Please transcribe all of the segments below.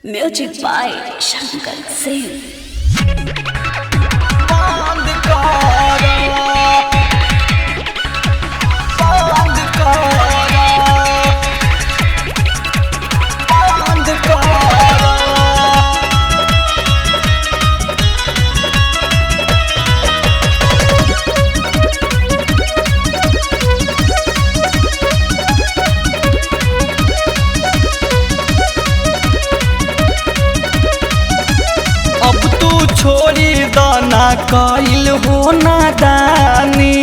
Music by Shankar Singh. छोड़ी दाना कइल हो नादानी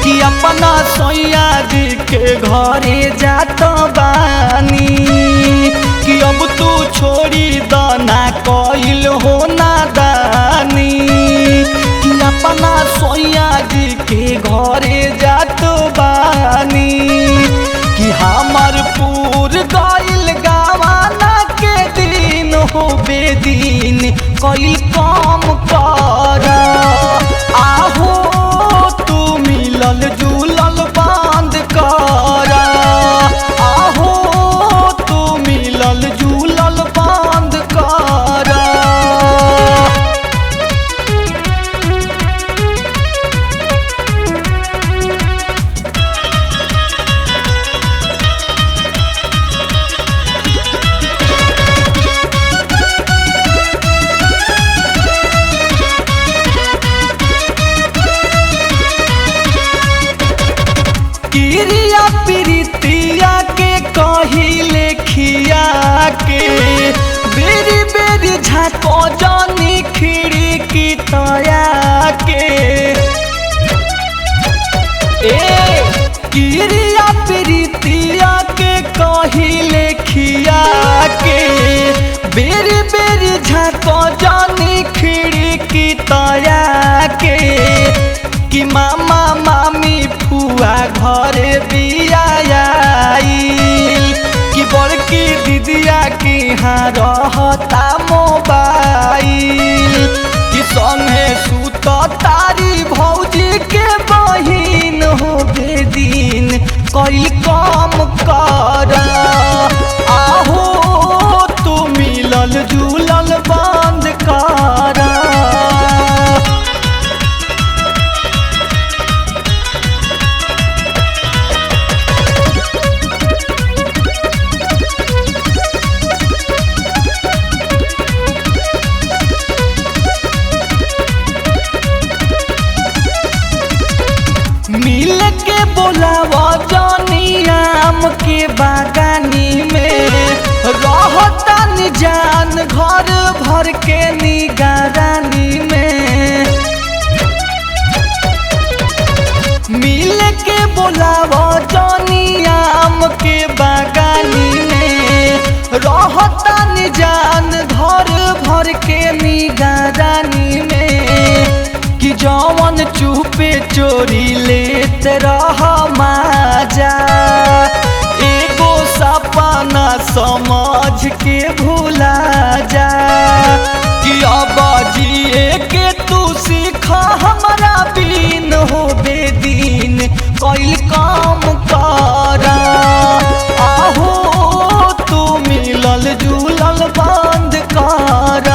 कि अपना सैया जी के घरे जात बानी कि अब तू छोड़ी दाना कइल हो नादानी कि अपना सैया जी के घरे जात बानी कि हमर पूर गइल गावाना के दिन हो बेदीन कइल काम कर आहू तू मिलल जुलल बंद कर आहू तू मिलल जुलल बंद कर। किरिया प्रीतिया के कहिले खिया के बेरी बेरी झाको जानी खिड़की तया के किरिया प्रीतिया के कहिले खिया के बेरी बेरी झाको जानी खिड़की तया के कि मामा मामी फुआ घरे बियाइल कि बड़की दीदिया की हाँ रहता मोबाइल कि संगे सुत तारी भौजी के बहिन हो बेदीन कइल काम कर आहू तू मिलल जुलल बंद कर। मिल के बोलावा जानी आम के बागानी में रहता निजान घर भर के निगरानी में मिल के बोलावा जानी आम के बागानी में रहता निजान घर भर के निगरानी में कि जवन चुपे चोरी लेत रह माजा एगो सपना समझ के भूला जा कि अब जिए के तू सीख हमरा बिन हो बेदीन कइल काम कर आहू तू मिलल जुलल बंद कर।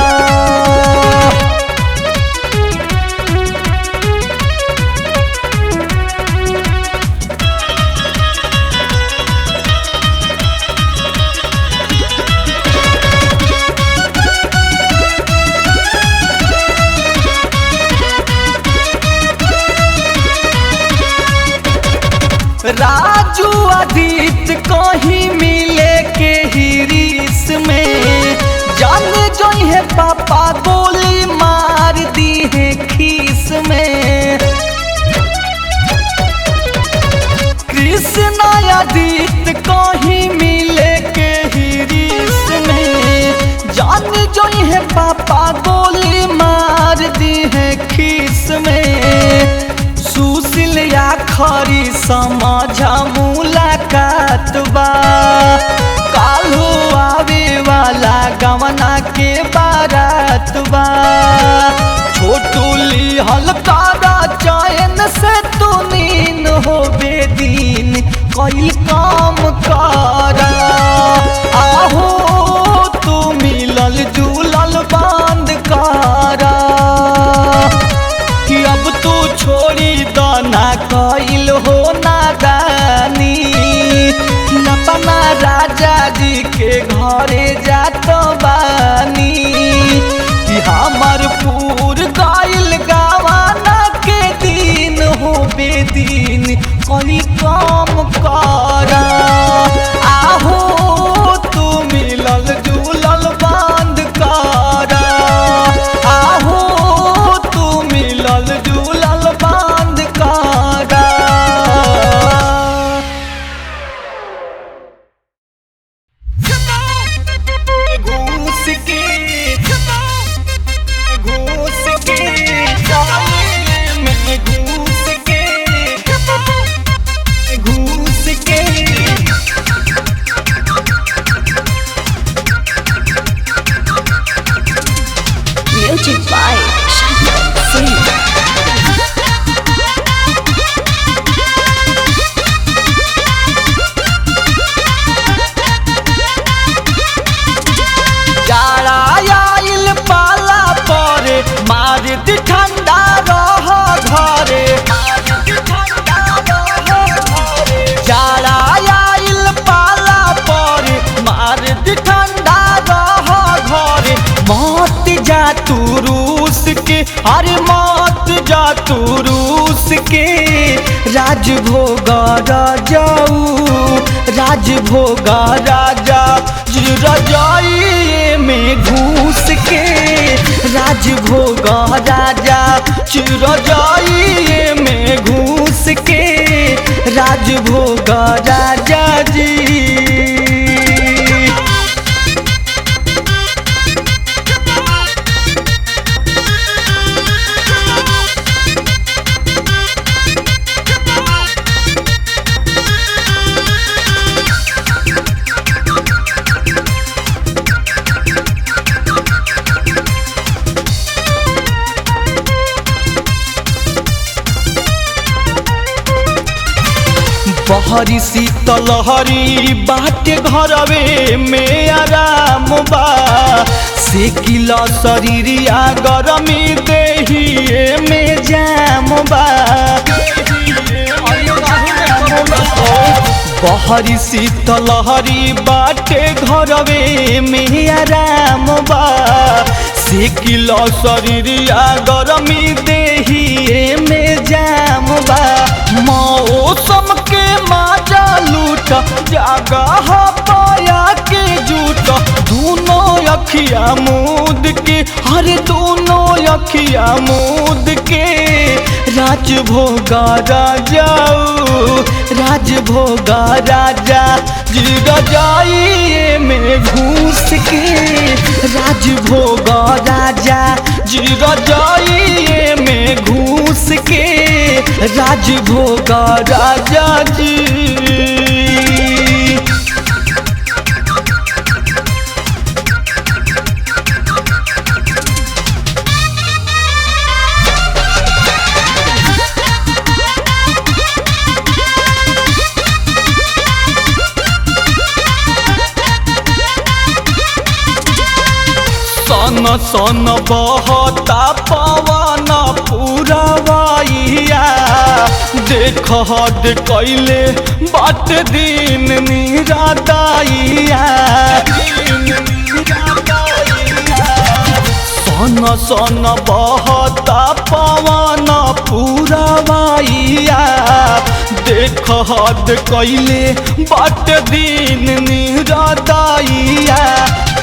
राजू आदित्य कहीं मिले के हिरीस में जान जोई है पापा गोली मार दी है खीस में कृष्णा आदित्य कहीं मिले के हिरीस में जान जोई है पापा गोली मार दी है खीस में सुशील आखरी समझ मुलाकात बा काल्हू आवे वाला गवना के बारात बा छोटू लिहल कारा चैन से तू नीन हो बेदीन कइल काम कर आहू तुम घरे जात बानी कि हमर पूर गइल गावाना के दिन हो बेदीन कोई काम कर आहो तू मिलल जुलल बंद कर आहो तू मिलल जुलल बंद कर घूस के जाले में घूस के Music by Shankar Singh. जाड़ा आइल पाला परे मार दी ठंडा रह घरे जाड़ा आइल पाला परे मार दी ठंडा रह घरे मत जा तू रूस के अरे मत जा तू रूस के राजभोग राजाऊ राजभोग राजा रजाई में घूस के राजभोग राजा रजाई में घूस के राजभोग राजा जी बहरी शीतलहरी बाटे घरवे में आराम बा सेकिला शरीरिया गरमी देहिए में जाम बा बहरी शीतलहरी बाटे घरवे में आराम बा सेकिला शरीरिया गरमी देहिए में जाम बा मौसम के माजा लूट जगह पाया के जूट दोनों अखिया मूद के हरे दोनों अखिया मूद के राजभोगा राजाऊ राजभोगा राजा जी रजाई में घूस के राजभोगा राजा जी रजाई में घूस के राजभोगा राजा जी सन सन बहता पवन पुरवैया देख हद कैले बाट दिन निरादाइया सन सन बहता पवन पुरवैया देख हद कैले बाट दिन निरादाइया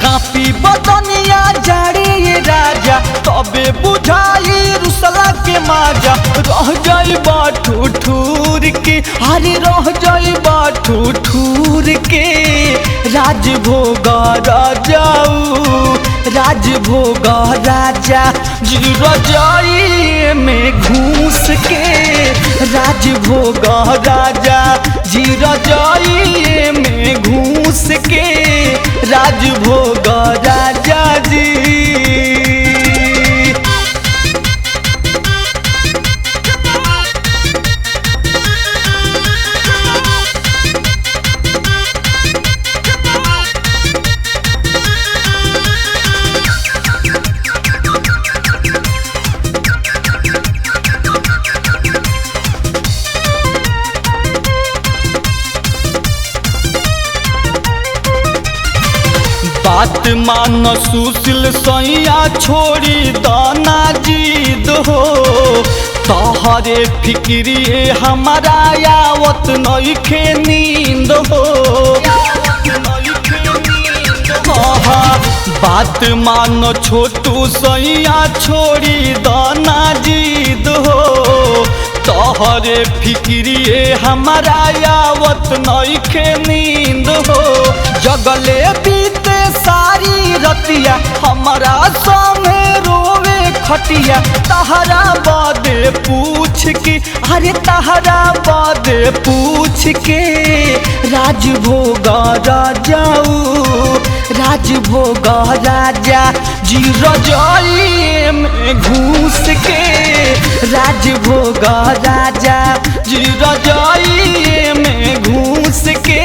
कापी बदनिया जाड़ी राजा तबे बुझाई रुसला के माजा रह जाई बाठू ठूर के अरे रह जाई बाठू ठूर के राजभोगा राजाऊ राजभोगा राजा जी रजाई में घूस के राजभोगा राजा जी रजाई में घूस के राजभोगा राजा जी बात मान सुशील सैया छोड़ी दाना जीद हो तोहरे फिक्रिए हमारा यावत नइखे नींद हो बात मान छोटू सैया छोड़ी दाना जीद हो तोहरे फिक्रिए हमारा यावत नइखे नींद हो जगले बीते सारी रतिया हमारा सामने रोवे खटिया तहरा बादे पूछ के अरे तहरा बादे पूछ के राजभोग राजाऊ राजभोग राजा जी रजाई में घूस के राजभोग राजा जी रजाई में घूस के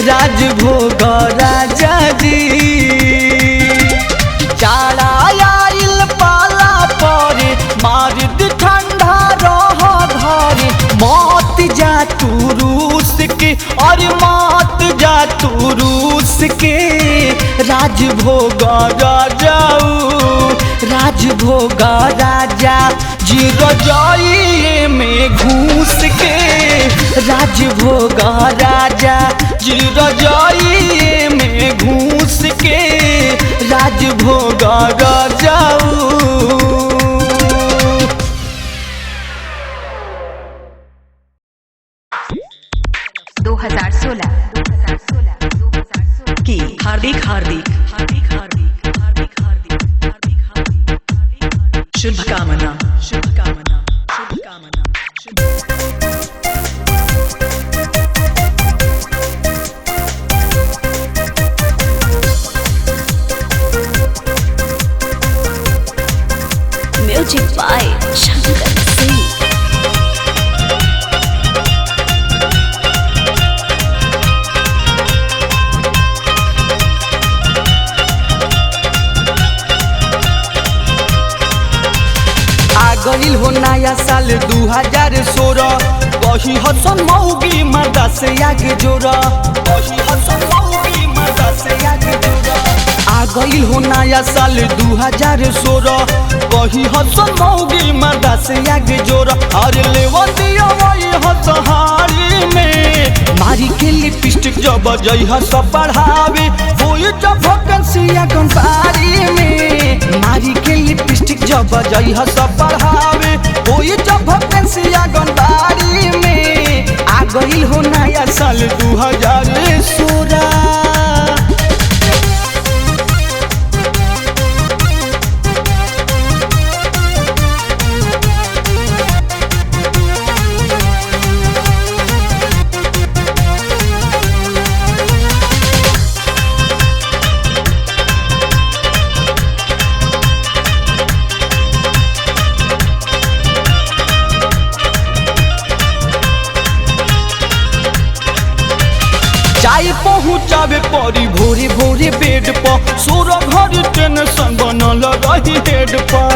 राजभोग राजा जी चारा आइल पाला परे मार दी ठंडा रह घरे मौत जा तू रूस के और मौत जा तू रूस के राजभोग राजाऊ राजभोग राजा जी रजाई में घूस के राजभोग राजा जी रजाई में घूस के राजभोग राजाऊ 2016 की हार्दिक शुभकामना Music by Shankar Singh. गईल हो नया साल 2016 कही हसन मौगी मर्दा से आगे जोड़ा कही हसन मौगी मर्दा से आगे जोड़ा आ गईल हो नया साल 2016 कही हसन मौगी मर्दा से आगे जोड़ा अरे लेवन दिया वही हसहारी में मारी के लिपस्टिक जब जई हस पढ़ावे होई जब वैकेंसी कंपारी में मारी के लिपस्टिक जब जई हस पढ़ावे होई जब वैकेंसी कंपारी में आ गईल हो नया साल 2016 चाय पहुँचावे परी भोरे भोरे बेड पर सोरा घर टेंशन बनल रही हेड पर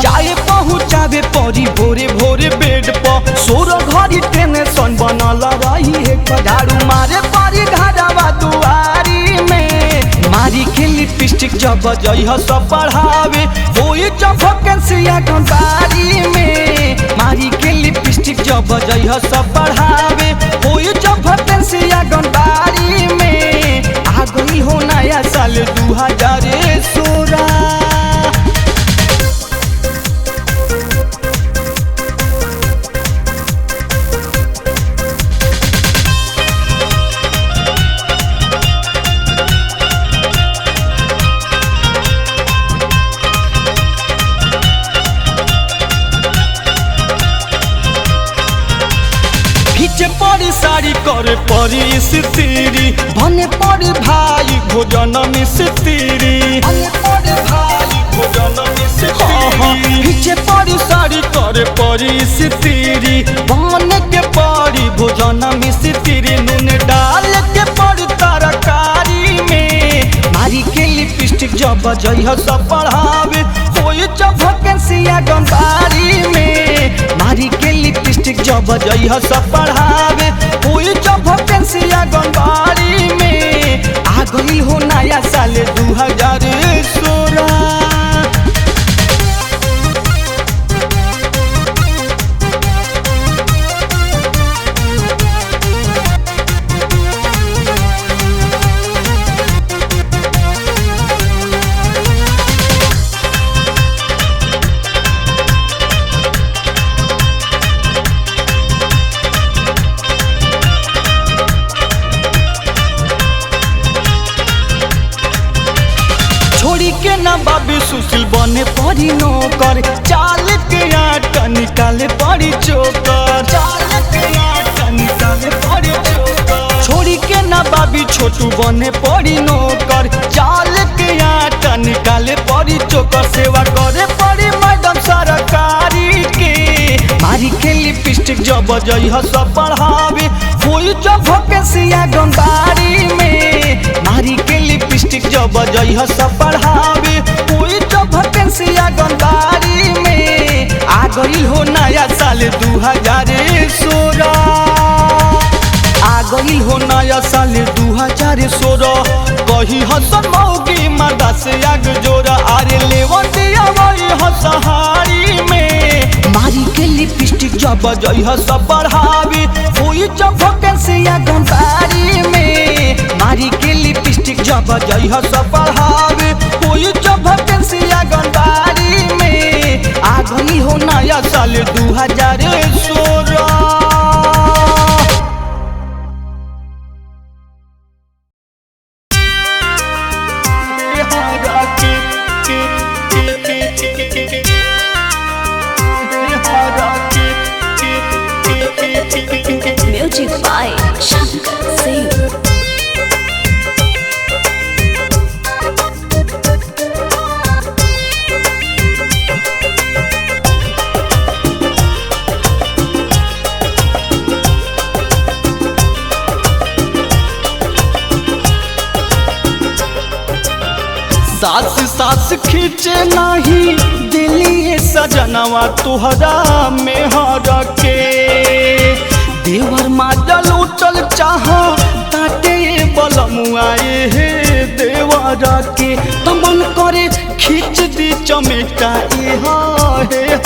चाय पहुँचावे परी भोरे भोरे बेड पर सोरा घर टेंशन बनल रही हेड पर झाड़ू मारे परी घरवा दुआरी में मारी के लिपस्टिक जब जई हस पढ़ावे होई जब वैकेंसी कंपारी में मारी के लिपस्टिक जब जई हस पढ़ावे होई जब वैकेंसी कंपारी में आ गई हो नया साल 2016 परी साड़ी करे परी स्त्री भने परी भाई भोजन मिस्त्री पीछे परी साड़ी करे परी स्त्री भने के परी भोजन मिस्त्री नून डाल के परी तरकारी में मारी के लिपस्टिक जब जई हस पढ़ावे होई जब वैकेंसी कंपारी में मारी के लिपस्टिक जब जई हस पढ़ावे होई जब वैकेंसी कंपारी गई हो नया साल 2016। छोड़ी के ना बाबी सुशील बने पड़ी नौकर, चाल के आटा निकाले पड़ी चोकर, चाल के आटा निकाले पड़ी चोकर। छोड़ी के ना बाबी छोटू बने पड़ी नौकर, चाल के आटा निकाले पड़ी चोकर। सेवा करे पड़ी मैडम सरकारी के, मारी के लिपस्टिक जब जइह सब पढ़ावे, होई जब भकेसिया गंदारी में। मारी के लिपस्टिक जब जइह सब पढ़ावे, होई जब भकेसिया गंदारी में। आ गई हो नया साल 2016, आ गई हो नया साल 2016। कही हसन मौगी मर्दा से आग जोड़ा, अरे लेवन दिया वही हसहारी में। मारी के लिपस्टिक जब जइह सब पढ़ावे, होई जब भकेसिया गंदारी में। मारी के लिपस्टिक जब जइह सब पढ़ावे, होई जब भकेसिया गंदारी में। आ गई हो नया साल 2016। Music by Shankar Singh. सास सास खींचे नहीं दिलिए सजनवा तुहरा में हर के। देवर माजल उठल चाह ताटे बलमुआए हे देवरा के। तमन करे खींच दी चमेटा हे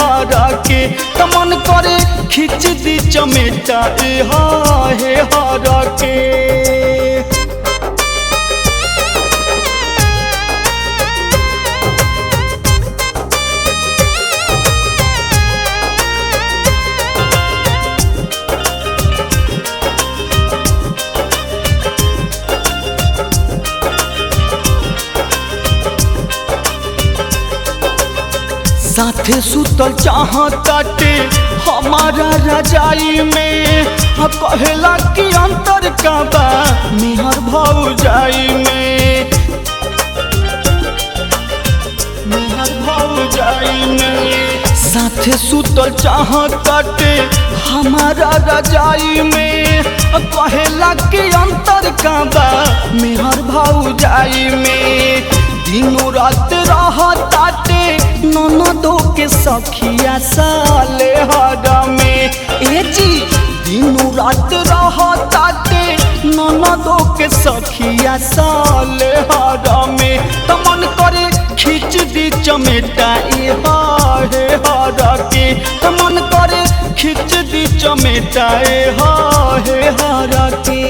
हरा के। तमन करे खींच दी चमेटा हे हरा के। साथे सुतल चाहताटे हमारा रजाई में। कहेला कि अंतर का बा मेहर भौजाई में, मेहर भौजाई में। साथे सुतल चाहताटे हमारा रजाई में। कहेला कि अंतर का बा मेहर भौजाई में। दिनों रात रहताटे ननदो के सखिया साले हरा में। ए जी दिनों रात रहताटे ननदो के सखिया साले हरा में। तमन करे खींच दी चमेटा ए हरा के। तमन करे खींच दी चमेटा ए हरा के।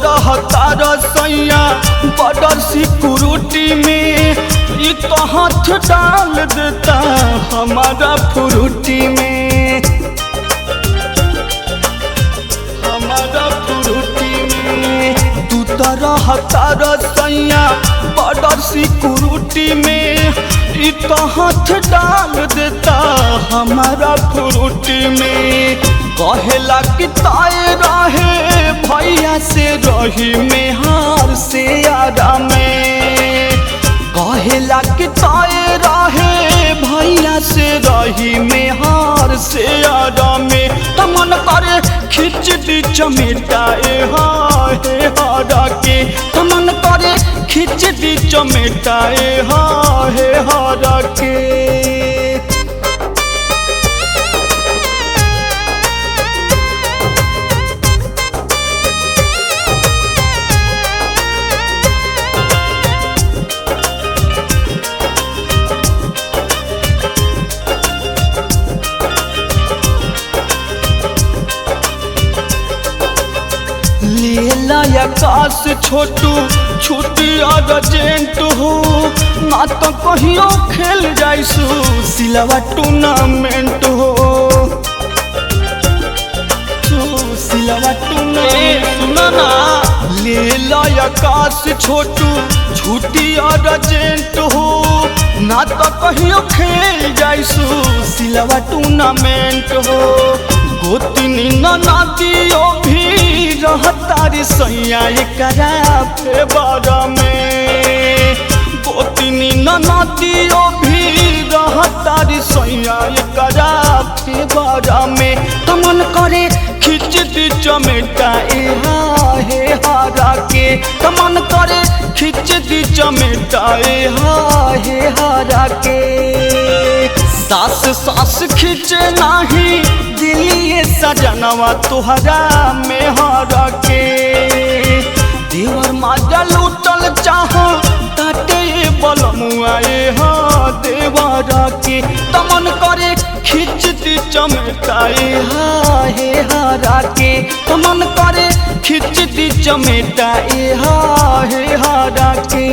रहता रसैया बॉर्डर सिक्योरिटी में। ये तो हाथ डाल देता हमारा फ्रूटी में, हमारा फ्रूटी में। तू तो रहता रसैया बॉर्डर सिक्योरिटी में। ये तो हाथ डाल देता हमारा फ्रूटी में। कहेला कि ताए रहे भैया से रही में हार से यारा में। कहेला कि ताए रहे भैया से रही में हार से यारा में तमन करे खिंच दी चमेटा हे हारा के तमन करे खिंच दी चमेटा हे हारा के लीला आकाश छोटू छुट्टी अर्जेंट हो ना तो कहियो खेल जाइसु सिलवा टूर्नामेंट हो सिलवा टूर्नामेंट ना लीला आकाश छोटू छुट्टी अर्जेंट हो ना तो कहियो खेल जाइसु सिलवा टूर्नामेंट हो गोतिनी नदियो भी रहतारी सैया एकरा फेवर में गोतिनी नदियो भी रहतारी सैया एकरा फेवर में तमन करे खिंच दी चमेटा हे हारा के तमन करे खिंच दी चमेटा हे हारा के सास सास खिंचे नाही दिलिए सजनवा तुहरा में हारा के देवर माजा लूटल चाह ताटे बलमुआ देवरा के तमन करे खिंच दी चमेटा हे हारा के तमन करे खिंच दी चमेटा हे हारा के।